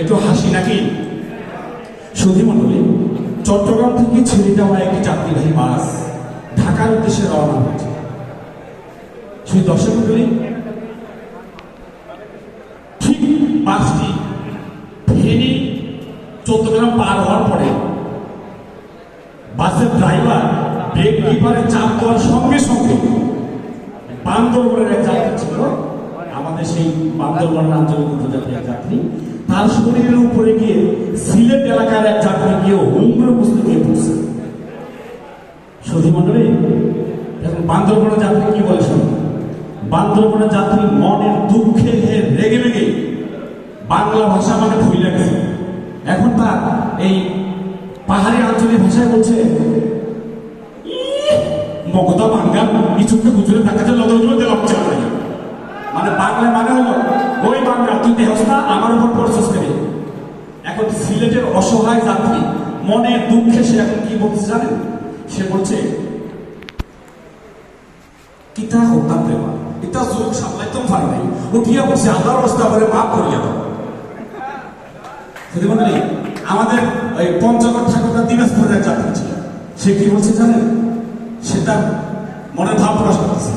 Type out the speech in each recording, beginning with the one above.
একটু হাসি নাকি? সুধী মণ্ডলী, চট্টগ্রাম থেকে ছেড়ে যাওয়া একটি যাত্রীবাহী বাস ঢাকার উদ্দেশ্যে রওনা হয়েছে। সেই দর্শক মণ্ডলী, ঠিক বাসটি ফেনী চট্টগ্রাম পার হওয়ার পরে বাসের ড্রাইভার ব্রেক টিপারে চাপ দেওয়ার সঙ্গে সঙ্গে বান্দরবনের এক যাত্রী ছিল, আমাদের সেই বান্দরবন আঞ্চলিক উপজাতির এক যাত্রী, তার শরীরের উপরে গিয়ে সিলেট এলাকার এক যাত্রী গিয়ে হুমড়ে বুঝতে গিয়ে পড়ছে। সুধী মণ্ডলী, এখন বান্দরবনের যাত্রী কি বলে শুনুন। বান্দরবনের যাত্রী মনের দুঃখে রেগে রেগে বাংলা ভাষা মানে ভুলে গেছে। এখন তার এই পাহাড়ি আঞ্চলিক ভাষায় বলছে, মগদা বাঙ্গাল কিছুকে গুজরে তাকাতে লদে লজ্জা নাই। মানে বাংলা মানে হলো, ওই বাঙ্গাল তুই দেহস্তা আমার উপর পড়ছস করে। এখন সিলেটের অসহায় যাত্রী মনের দুঃখে সে এখন কি বলছে জানেন? সে বলছে, কিতা হতাম দেবা এটা যোগ সামলাইতাম পারি নাই, উঠিয়া বসে আল্লাহর অবস্থা করে মাফ করিয়া দাও। যদি মনে আমাদের ওই পঞ্চগড় ঠাকুরটা দিনাজপুরের যাত্রী ছিল, সে কি বলছে জানেন? সে তার মনের ভাব প্রকাশ করতেছে,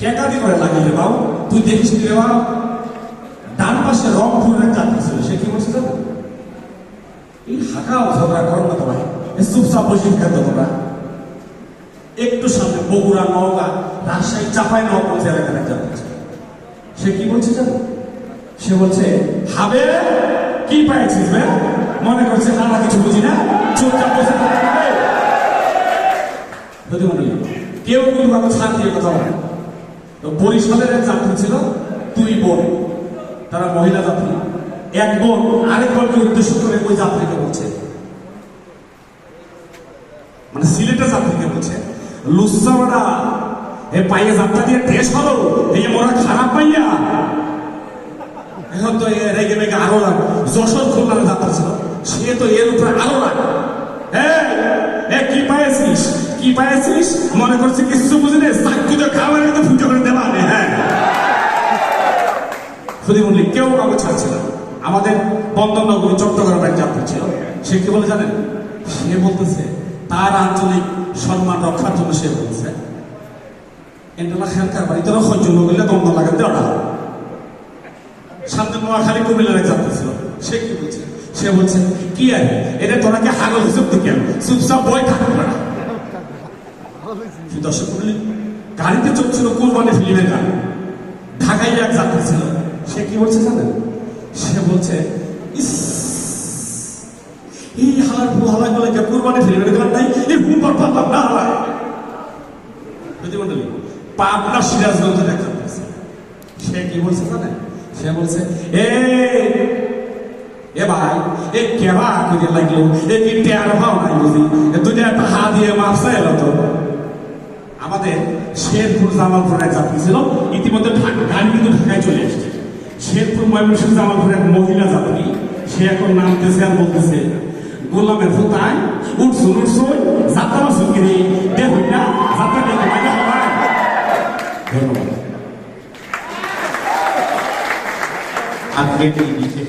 কেকাদি করে লাগিয়ে রে বাবু, তুই দেখিস নি রে বাবু। ডান পাশে রংপুরের যাত্রী ছিল, সে কি বলছে জানেন? এই হাঁকাও ঝগড়া করো না তোমায়, চুপচাপ বসে খেতে তোমরা। একটু সামনে বগুড়া, নওগাঁ, রাজশাহী, চাপাই নবাবগঞ্জ এলাকার এক যাত্রী ছিল, সে কি বলছে জানেন? সে বলছে, হাবে কি পাইছিস বে? মনে করছে আমরা কিছু বুঝি না, চুপচাপ বসে থাকতে হবে। যদি মনে কেউ কিন্তু ভালো ছাড় দিয়ে কথা বলে। তো বরিশালের এক যাত্রী ছিল, দুই বোন, তারা মহিলা যাত্রী। এক বোন আরেক বোনকে উদ্দেশ্য করে ওই যাত্রীকে বলছে, মানে সিলেটের যাত্রীকে বলছে, লুসামারা এ পাইয়ে যাত্রা দিয়ে দেশ হলো, এই মোরা খারাপ পাইয়া। এখন তো রেগে মেগে আরো রাগ। যশোর খুলনার যাত্রা ছিল, সে তো এর উপরে আরো রাগ। কি পাইছিস, কি পাইছিস? মনে করছে কিছু বুঝিনি, চাকরি তো খাবার কিন্তু ফুটে করে দেওয়া নেই। হ্যাঁ, শুধু বললি কেউ কাউকে ছাড়ছে না। আমাদের বন্দরনগরী চট্টগ্রামের এক যাত্রী ছিল, সে কি বলে জানেন? সে বলতেছে তার আঞ্চলিক সম্মান রক্ষার জন্য সে বলছে, এন্ডলা খেলকার বাড়ি তোরা সহ্য করলে দ্বন্দ্ব লাগাতে দেওয়া। সামনে নোয়াখালী কুমিল্লার এক যাত্রী ছিল, সে কি বলছে? সে বলছে, কি আর এটা তোরাকে হাগল হিসেব থেকে চুপচাপ বই থাকবে না। দর্শক মণ্ডলী, গাড়িতে চলছিল কুরবানি ফিল্মের গান। ঢাকায় এক যাত্রী ছিল, সে কি বলছে জানেন? সে বলছে, এই হালার ভু হালাই বলে কুরবানি ফিল্মের গান নাই, এই ভু পারলাম না হালায়। যদি মন্ডলী, পাবনা সিরাজগঞ্জের এক যাত্রী ছিল, সে কি বলছে জানেন? সে বলছে, এ ভাই এ কেবা করে লাগলো, এ কি টের ভাও নাই বুঝি, দুইটা একটা হা দিয়ে মারছে এলো তো। আমাদের শেরপুর জামালপুরের এক যাত্রী ছিল, ইতিমধ্যে গাড়ি কিন্তু ঢাকায় চলে এসেছে। শেরপুর ময়মনসিংহ জামালপুরের এক মহিলা যাত্রী, সে এখন নামতেছে আর বলতেছে, গোলামের ফুতায় উঠছুন উঠছুন যাত্রা মাসুন কিনে দেখুন না যাত্রা দেখে মানে হয়। ধন্যবাদ। আজকের এই বিশেষ